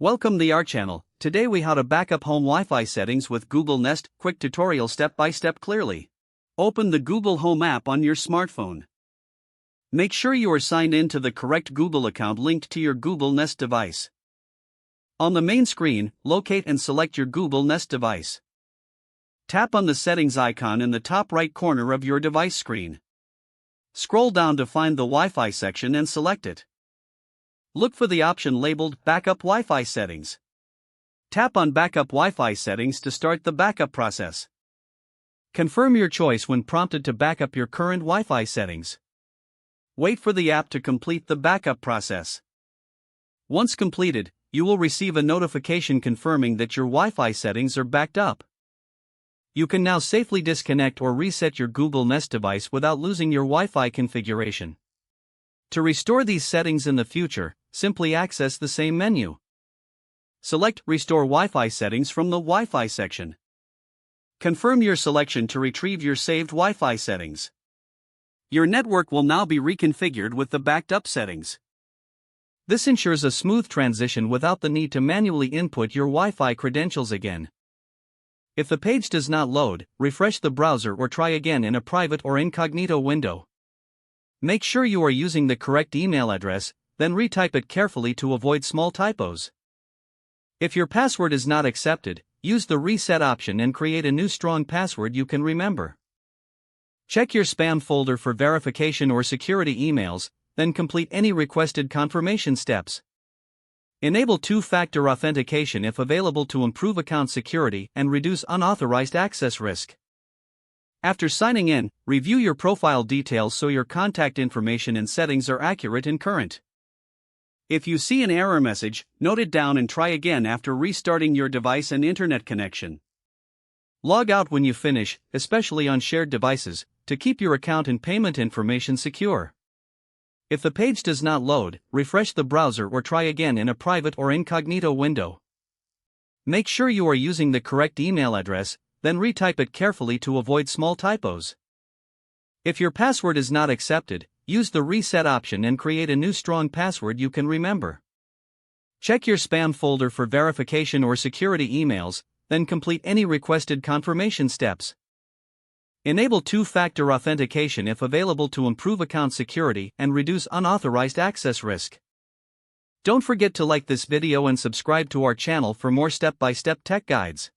Welcome to our channel. Today we how to backup home Wi-Fi settings with Google Nest. Quick tutorial step by step clearly. Open the Google Home app on your smartphone. Make sure you are signed in to the correct Google account linked to your Google Nest device. On the main screen, locate and select your Google Nest device. Tap on the settings icon in the top right corner of your device screen. Scroll down to find the Wi-Fi section and select it. Look for the option labeled Backup Wi-Fi Settings. Tap on Backup Wi-Fi Settings to start the backup process. Confirm your choice when prompted to backup your current Wi-Fi settings. Wait for the app to complete the backup process. Once completed, you will receive a notification confirming that your Wi-Fi settings are backed up. You can now safely disconnect or reset your Google Nest device without losing your Wi-Fi configuration. To restore these settings in the future, simply access the same menu. Select Restore Wi-Fi Settings from the Wi-Fi section. Confirm your selection to retrieve your saved Wi-Fi settings. Your network will now be reconfigured with the backed up settings. This ensures a smooth transition without the need to manually input your Wi-Fi credentials again. If the page does not load, refresh the browser or try again in a private or incognito window. Make sure you are using the correct email address, then retype it carefully to avoid small typos. If your password is not accepted, use the reset option and create a new strong password you can remember. Check your spam folder for verification or security emails, then complete any requested confirmation steps. Enable two-factor authentication if available to improve account security and reduce unauthorized access risk. After signing in, review your profile details so your contact information and settings are accurate and current. If you see an error message, note it down and try again after restarting your device and internet connection. Log out when you finish, especially on shared devices, to keep your account and payment information secure. If the page does not load, refresh the browser or try again in a private or incognito window. Make sure you are using the correct email address, then retype it carefully to avoid small typos. If your password is not accepted, use the reset option and create a new strong password you can remember. Check your spam folder for verification or security emails, then complete any requested confirmation steps. Enable two-factor authentication if available to improve account security and reduce unauthorized access risk. Don't forget to like this video and subscribe to our channel for more step-by-step tech guides.